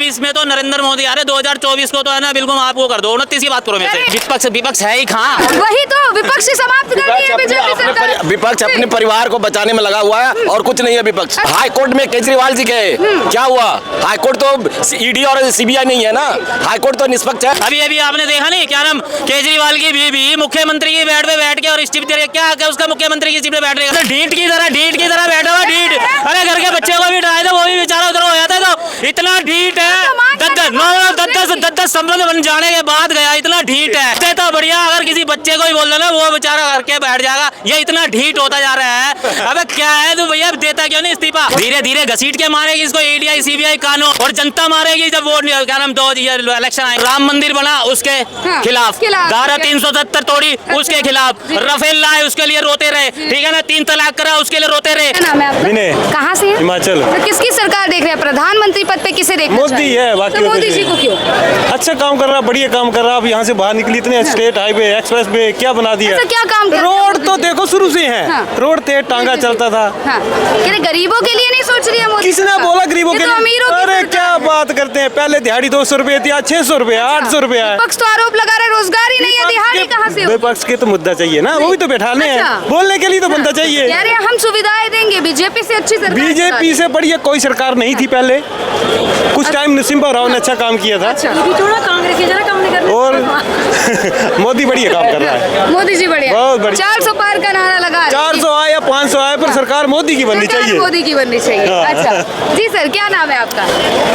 2024 में तो नरेंद्र मोदी आ रहे, 2024 को तो है ना बिल्कुल आप वो कर दो, 29 की बात करो मेरे से। विपक्ष है ही कहाँ, वही तो विपक्ष से समाप्त कर दी है बीजेपी सरकार। विपक्ष अपने परिवार को बचाने में लगा हुआ है और कुछ नहीं है विपक्ष। हाई कोर्ट में केजरीवाल जी गए, क्या हुआ? हाई कोर्ट तो ईडी और सीबीआई नहीं है ना, हाई कोर्ट तो निष्पक्ष है। अभी आपने देखा नहीं क्या नाम केजरीवाल की बीवी मुख्यमंत्री की बेड पे बैठ के और स्टीप क्या उसका मुख्यमंत्री की सीट पे बैठ रहे ढीठ की तरह बैठा हुआ ढीठ। अरे घर के बच्चे को भी डराए थे, वो भी बेचारा उधर हो जाता है। तो इतना ढीठ है, 10 संबंध बन जाने के बाद गया, इतना ढीठ है। तो बढ़िया अगर किसी बच्चे को ही बोल देना वो बेचारा घर के बैठ जाएगा, ये इतना ढीठ होता जा रहा है। अबे क्या है तू भैया, देता क्यों नहीं इस्तीफा? धीरे धीरे घसीट के मारेगी इसको ईडी सीबीआई कानून, और जनता मारेगी जब वो क्या नाम 2 इलेक्शन आए। राम मंदिर बना उसके खिलाफ, धारा 370 तोड़ी उसके खिलाफ, राफेल लाए उसके लिए रोते रहे, ठीक है ना, 3 तलाक करा उसके लिए रोते रहे। क्या नाम है आपका? कहाँ से? हिमाचल। तो किसकी सरकार देख रहे हैं? प्रधानमंत्री पद पे किसे देखना मोदी चाहिए? है, बाकी तो मोदी जी को क्यों? अच्छा काम कर रहा, बढ़िया काम कर रहा। अब यहाँ से बाहर निकली इतने स्टेट हाईवे एक्सप्रेस वे क्या बना दिया। अच्छा, क्या काम कर रहे हैं? रोड तो देखो शुरू से है। हाँ। रोड तेज टांगा चलता था। हाँ। गरीबों के लिए नहीं सोच रही है मोदी? किसने बोला गरीबों के तो अमीरों लिए? की अरे सरकार क्या बात करते हैं, पहले दिहाड़ी 200 रुपए थी, आज 600 रुपए, 800 रुपए है। विपक्ष तो आरोप लगा रहा है रोजगार ही नहीं है, दिहाड़ी कहाँ से? विपक्ष के तो मुद्दा चाहिए ना, वो भी तो बैठाने हैं, बोलने के लिए तो बंदा चाहिए। कह रहे हैं हम सुविधाएं देंगे, बीजेपी से अच्छी सरकार। बीजेपी से बढ़िया कोई सरकार नहीं थी पहले। कुछ टाइम नरसिम्हा राव ने अच्छा काम किया था, कांग्रेस की जरा काम नहीं कर रही। और मोदी बढ़िया काम कर रहा है। मोदी जी बढ़िया, बहुत बढ़िया। 400 पार का नारा लगा रहे हैं। 400 आए या 500 आए, पर सरकार मोदी की बननी चाहिए। मोदी की बननी चाहिए। अच्छा जी सर, क्या नाम है आपका?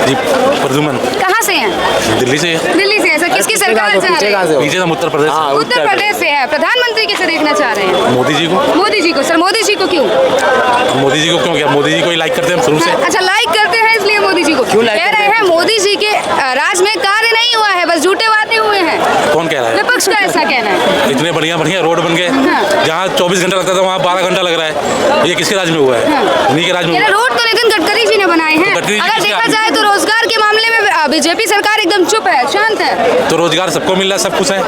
जी प्रद्युमन। कहाँ से हैं? दिल्ली से। दिल्ली से है सर। किसकी सरकार चाह रहे हैं? पीछे हम उत्तर प्रदेश। उत्तर प्रदेश से है। प्रधानमंत्री किसे देखना चाह रहे हैं? मोदी जी को। मोदी जी को। सर मोदी जी को क्यों? मोदी जी को क्यों? क्या मोदी जी को ही लाइक करते हैं हम शुरू से। अच्छा, लाइक करते हैं इसलिए मोदी जी को क्यों कह रहे हैं? मोदी जी के राज में कार्य नहीं हुआ है, बस झूठे वादे हुए हैं। कौन कह रहा है? विपक्ष का ऐसा कहना है। इतने बढ़िया रोड बन गए, जहाँ 24 घंटा लगता था वहाँ 12 घंटा लग रहा है। ये किसके राज में हुआ है? उन्हीं के राज में। रोड तो नितिन गडकरी जी ने बनाए हैं। अगर देखा जाए तो रोजगार के मामले में बीजेपी सरकार एकदम चुप है, शांत है। तो रोजगार सबको मिल रहा है, सब कुछ है।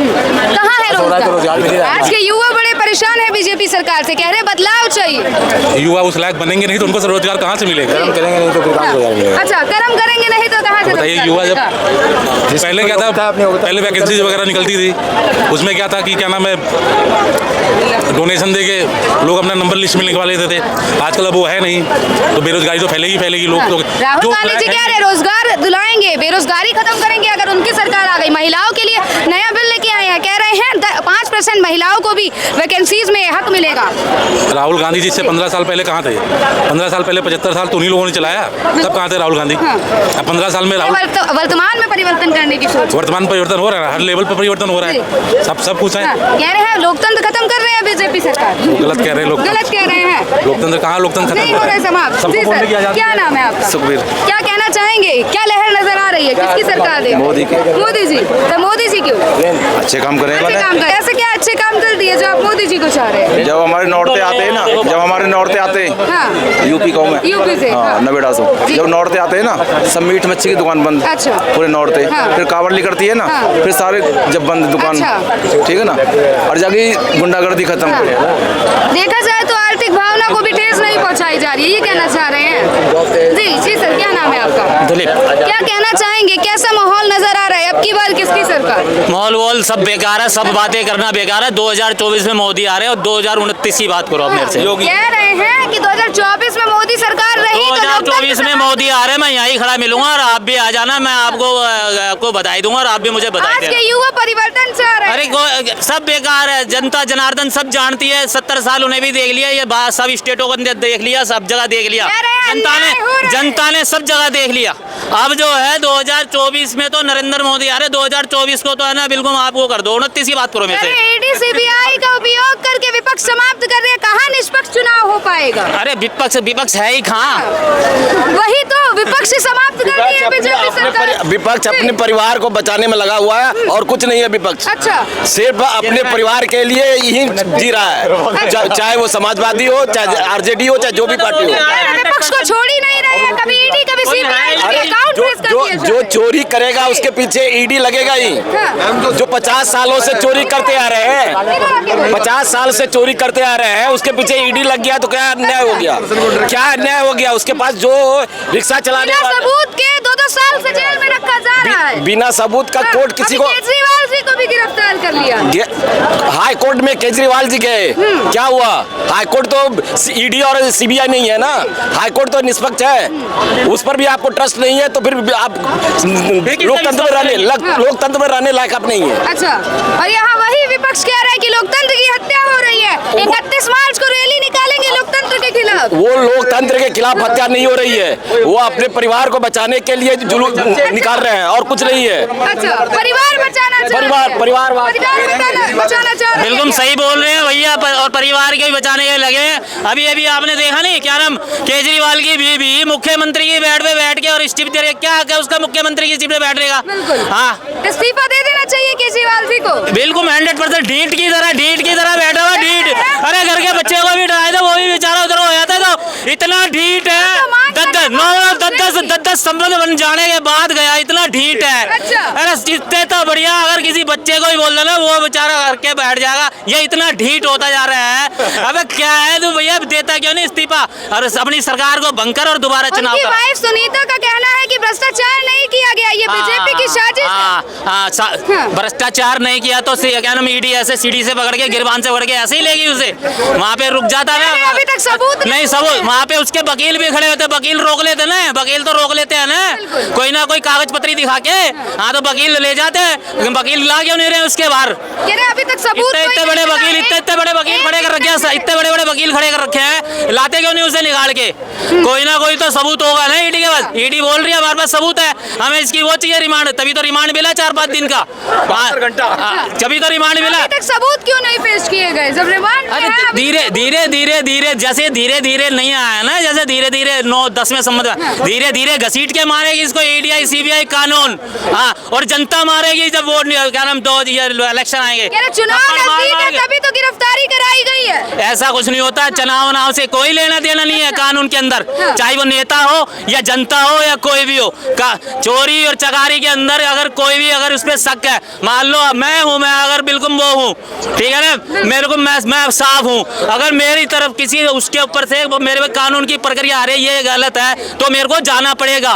कहाँ है रोजगार? आज के युवा बड़े परेशान है बीजेपी सरकार से, कह रहे बदलाव चाहिए। युवा उस लायक बनेंगे नहीं तो उनको रोजगार कहाँ से मिलेगा? कर्म करेंगे नहीं तो अच्छा, कर्म करेंगे नहीं तो कहाँ से? बताइए, युवा जब पहले क्या था, पहले वैकेंसीज वगैरह निकलती थी, उसमें क्या था कि क्या नाम है, डोनेशन दे के लोग अपना नंबर लिस्ट में लिखवा लेते थे। आजकल अब वो है नहीं, तो बेरोजगारी तो फैलेगी लोग तो। राहुल गांधी जी कह रहे रोजगार दिलाएंगे, बेरोजगारी खत्म करेंगे अगर उनकी सरकार आ गई। महिलाओं के लिए नया बिल लेके आए हैं, कह रहे हैं 5% महिलाओं को भी वैकेंसीज में हक मिलेगा। राहुल गांधी जी से 15 साल पहले कहाँ थे? 15 साल पहले 75 साल तो उन्हीं लोगों ने चलाया, तब कहाँ थे राहुल गांधी? अब 15 साल में वर्तमान में परिवर्तन करने की सोच। वर्तमान परिवर्तन हो रहा है, हर लेवल पर परिवर्तन हो रहा है, सब कुछ है। कह रहे हैं लोकतंत्र खत्म कर रहे हैं बीजेपी सरकार। गलत कह रहे हैं लोग, गलत कह रहे हैं। लोकतंत्र कहाँ लोकतंत्र नहीं हो रहे समाप्त। जी सर, क्या नाम है आपका? सुखबीर। क्या कहना चाहेंगे? क्या लहर नजर आ रही है? किसकी सरकार दे? मोदी की। मोदी जी। तो मोदी जी क्यों? अच्छे काम करें। अच्छे काम कर, ऐसे क्या अच्छे काम कर दिए जो आप मोदी जी को चाह रहे हैं? जब हमारे नौरते आते हैं ना, यूपी कौन है? यूपी से। नवेड़ा से जब नौरते आते हैं ना, सब मीट मच्छी की दुकान बंद। अच्छा। पूरे नौरते। फिर कावड़ली करती है ना, फिर सारे जब बंद दुकान। ठीक है ना, और जाके गुंडागर्दी खत्म। देखा जाए तो आर्थिक भावना को भी ठेस नहीं पहुंचाई जा रही है, ये कहना चाह रहे हैं। जी सर, क्या नाम है आपका? दिलीप। क्या कहना चाहेंगे? कैसा माहौल नजर आ रहा है? अब की बार किसकी सरकार? माहौल वॉल सब बेकार है, सब बातें करना बेकार है। 2024 में मोदी आ रहे हैं और 2029 की बात करो आप मेरे से। कह रहे हैं कि 2024 में मोदी सरकार रही तो 2024 में मोदी आ रहे हैं, मैं यहीं खड़ा मिलूंगा और आप भी आ जाना, मैं आपको बधाई दूंगा और आप भी मुझे बधाई आज देना। के युवा परिवर्तन चाह रहे हैं। अरे सब बेकार है, जनता जनार्दन सब जानती है। 70 साल उन्हें भी देख लिया, ये बात सब स्टेटों को देख लिया, सब जगह देख लिया, जनता ने सब जगह देख लिया। अब जो है 2024 में तो नरेंद्र मोदी आ रहे, 2024 को तो है ना बिल्कुल आप वो कर दो, 29 की बात करो मेरे से। ईडी सीबीआई का उपयोग करके विपक्ष समाप्त कर रहे हैं, कहाँ निष्पक्ष चुनाव हो पाएगा? अरे विपक्ष है ही कहाँ, वही तो विपक्ष समाप्त कर दी है बीजेपी सरकार। विपक्ष अपने परिवार को बचाने में लगा हुआ है और कुछ नहीं है विपक्ष। अच्छा, सिर्फ अपने परिवार के लिए ही जी रहा है, चाहे वो समाजवादी हो, चाहे आरजेडी हो, चाहे जो भी पार्टी हो। विपक्ष को छोड़ ही नहीं रहे हैं, कभी ईडी कभी सीबीआई जो चोरी करेगा उसके पीछे ईडी लगेगा ही। जो 50 सालों से चोरी करते आ रहे हैं, 50 साल से चोरी करते आ रहे हैं, उसके पीछे ईडी लग गया तो क्या अन्याय हो गया? क्या अन्याय हो गया? उसके पास जो रिक्शा चलाने वाले सबूत के 2-2 साल से जेल में बिना सबूत का कोर्ट किसी को, केजरीवाल जी को भी गिरफ्तार कर लिया। हाई कोर्ट में केजरीवाल जी गए, क्या हुआ? हाई कोर्ट तो ईडी और सीबीआई नहीं है ना, हाई कोर्ट तो निष्पक्ष है, उस पर भी आपको ट्रस्ट नहीं है तो फिर आप लोकतंत्र में रहने लायक आप नहीं है। अच्छा, और यहाँ वही विपक्ष कह रहा है कि लोकतंत्र की हत्या हो रही है। 31 मार्च को रैली निकालेंगे लोकतंत्र के खिलाफ। वो लोकतंत्र के खिलाफ हत्या नहीं हो रही है, वो अपने परिवार को बचाने के लिए जुलूस निकाल रहे हैं और कुछ नहीं है। अच्छा, परिवार बचाना परिवार बचाना चाह रहे हैं। बिल्कुल सही बोल रहे हैं भैया, और परिवार के भी बचाने के लगे हैं। अभी आपने देखा नहीं, क्या नाम, केजरीवाल की बीवी मुख्यमंत्री की बेड पे बैठ के और स्टीफ दे रही, क्या उसका मुख्यमंत्री की सीट पे बैठ रहेगा? हाँ, इस्तीफा दे देना चाहिए केजरीवाल जी को। बिल्कुल 100% ढीठ की तरह बैठा हुआ ढीठ। अरे घर के बच्चे को भी डराए तो वो भी बेचारा उधर हो जाता है, तो इतना ढीठ है। 10 संबंध बन जाने के बाद गया, इतना ढीठ है। अरे जितने तो बढ़िया, अगर किसी बच्चे को भी बोल देना वो बेचारा घर के बैठ जाएगा, ये इतना ढीठ होता जा रहा है। अबे क्या है तू भैया, देता क्यों नहीं इस्तीफा और अपनी सरकार को बंकर और दोबारा चुनाव उनकी वाइफ सुनीता का कहना है कि भ्रष्टाचार नहीं किया गया, ये बीजेपी की साजिश है। भ्रष्टाचार नहीं किया तो क्या नाम, ईडी ऐसे सीढ़ी से पकड़ के, गिरबान से पकड़ के ऐसे ही लेगी उसे, वहाँ पे रुक जाता है। अभी तक सबूत नहीं, सबूत वहाँ पे उसके वकील भी खड़े होते, वकील रोक लेते ना, वकील तो रोक लेते हैं ना, कोई ना कोई कागज पत्री दिखा के। हाँ, तो वकील ले जाते हैं, वकील ला क्यों नहीं रहे उसके बाहर? अभी तक सबूत इतने बड़े वकील, इतने बड़े वकील खड़े कर रखे हैं, इतने बड़े वकील खड़े कर रखे हैं, लाते क्यों नहीं उसे निकाल के? कोई ना कोई तो सबूत होगा ना ईडी के पास। ईडी बोल रही है हमारे पास सबूत है, हमें इसकी वो चाहिए रिमांड, तभी तो रिमांड मिला 4-5 दिन का, तभी तो रिमांड मिला। अभी तक सबूत क्यों नहीं पेश किए गए जब रिमांड में है? धीरे जैसे धीरे नहीं आया ना, जैसे धीरे 9-10 में संबंध, धीरे घसीट के मारेगी इसको ईडी सीबीआई कानून। हाँ, और जनता मारेगी जब वो क्या नाम, 2 इलेक्शन आएंगे, चुनाव नजदीक है, तभी तो गिरफ्तारी कराई गई है। ऐसा कुछ नहीं होता, चुनाव से कोई लेना देना नहीं है कानून के अंदर, चाहे वो नेता हो या जनता हो या कोई भी हो। चोरी और चकारी के अंदर अगर कोई भी अगर उस पर शक है, मान लो मैं हूँ, मैं अगर बिल्कुल वो हूँ, ठीक है ना, मेरे को मैं साफ हूँ, अगर मेरी तरफ किसी उसके ऊपर से मेरे कानून की प्रक्रिया आ रही है, ये गलत है, तो मेरे को जाना पड़ेगा,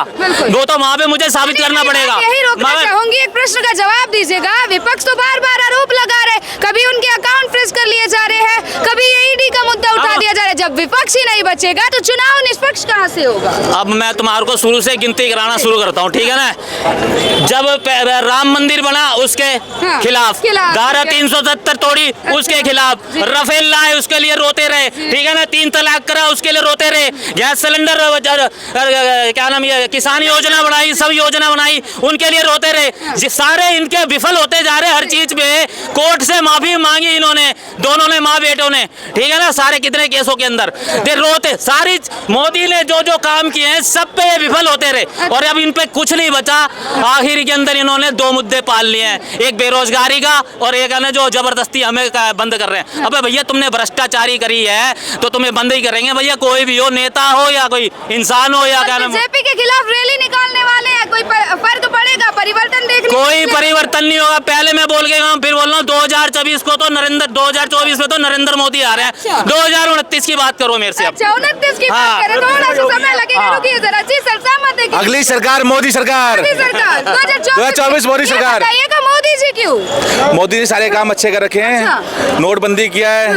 वो तो वहाँ पे मुझे साबित करना पड़ेगा। यही रोकना चाहूंगी, एक प्रश्न का जवाब दीजिएगा। विपक्ष तो बार आरोप लगा रहे, कभी उनके अकाउंट फ्रीज कर लिए जा रहे हैं, कभी ईडी का मुद्दा उठा दिया जा रहा है। जब विपक्ष ही नहीं बचेगा तो चुनाव निष्पक्ष कहां से होगा? अब मैं तुम्हारे को शुरू से गिनती कराना शुरू करता हूँ, ठीक है ना। जब राम मंदिर बना उसके खिलाफ, धारा 370 तोड़ी उसके खिलाफ, राफेल लाए उसके लिए रोते रहे, ठीक है ना, 3 तलाक करा उसके लिए रोते रहे, गैस सिलेंडर क्या नाम, ये किसान योजना बनाई, सब योजना बनाई, उनके लिए रोते रहे। सारे इनके विफल होते जा रहे, हर चीज पे कोर्ट से माफी मांगी इन्होंने, दोनों ने, माँ बेटों ने, ठीक है ना, सारे कितने केसों के अंदर रोते, सारी मोदी ने जो काम किए हैं सब पे ये विफल होते रहे, और अब इन पे कुछ नहीं बचा। आखिर के अंदर इन्होंने 2 मुद्दे पाल लिए हैं, एक बेरोजगारी का और एक है ना जो जबरदस्ती हमें बंद कर रहे हैं। अबे भैया तुमने भ्रष्टाचारी करी है तो तुम्हें बंद ही करेंगे भैया, कोई भी हो, नेता हो या कोई इंसान हो या क्या नाम। बीजेपी के खिलाफ रैली निकालने वाले हैं, कोई फर्क पड़ेगा? परिवर्तन देखने कोई परिवर्तन नहीं होगा। पहले मैं बोल के गया, फिर बोल रहा हूँ 2024 को तो 2024 में तो नरेंद्र मोदी आ रहे हैं। 2029 की बात करो मेरे से। 29 की बात करें, थोड़ा सा समय लगेगा, रुकिए जरा जी, सर सहमत है? अगली सरकार मोदी सरकार 2024 मोदी सरकार। बताइएगा मोदी जी क्यों? मोदी ने सारे काम अच्छे कर रखे हैं, नोटबंदी किया है,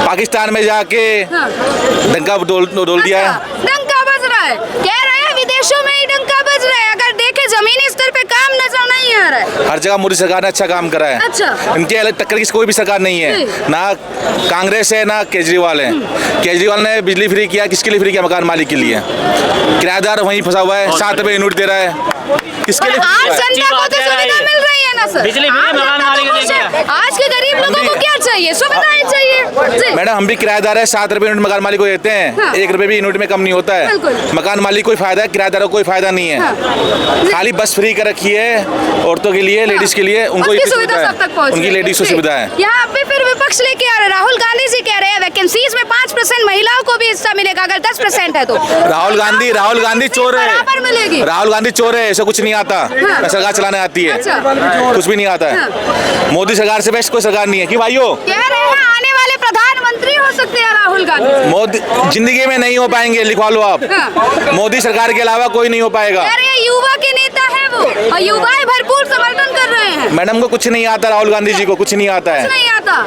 पाकिस्तान में जाके डंका डोल दिया है, डंका बज रहा है, कह रहे हैं विदेशों में ही डंका बज रहा है। अगर देखे जमीनी स्तर पे काम नजर नहीं आ रहा है। हर जगह मोदी सरकार ने अच्छा काम करा है। अच्छा। इनके अलग टक्कर की कोई भी सरकार नहीं है, ना कांग्रेस है ना केजरीवाल है। केजरीवाल ने बिजली फ्री किया, किसके लिए फ्री किया? मकान मालिक के लिए। किराएदार वहीं फंसा हुआ है, 7 रुपए यूनिट दे रहा है, किसके लिए? आम जनता को तो सुविधा मिल रही है ना सर, बिजली फ्री मकान मालिक के लिए। आज के गरीब लोगों को क्या चाहिए? सुविधाएं चाहिए। मैडम हम भी किराएदार है, 7 रुपए यूनिट मकान मालिक को देते हैं, 1 रुपए भी यूनिट में कम नहीं होता है। मकान मालिक को फायदा है, किराएदारों को कोई फायदा नहीं है। खाली बस फ्री कर रखी है औरतों के लिए, लेडीज के लिए, उनको सुविधा सब तक पहुंच, उनकी लेडीज को सुविधा है। यहाँ पे फिर विपक्ष लेके आ रहे, राहुल गांधी जी कह रहे हैं वैकेंसीज में 5% महिलाओं को भी हिस्सा मिलेगा, अगर 10% है तो। राहुल गांधी चोर है, राहुल गांधी चोर है, ऐसा कुछ नहीं आता, सरकार चलाने आती है, कुछ भी नहीं आता है। मोदी सरकार से बेस्ट कोई सरकार नहीं है कि भाइयों। कह रहे हैं आने वाले प्रधानमंत्री हो सकते हैं राहुल गांधी। मोदी जिंदगी में नहीं हो पाएंगे, लिखवा लो आप। मोदी सरकार के अलावा कोई नहीं हो पाएगा। युवा के नेता है वो, और युवाएं मैडम को कुछ नहीं आता, राहुल गांधी जी को कुछ नहीं आता है। नहीं आता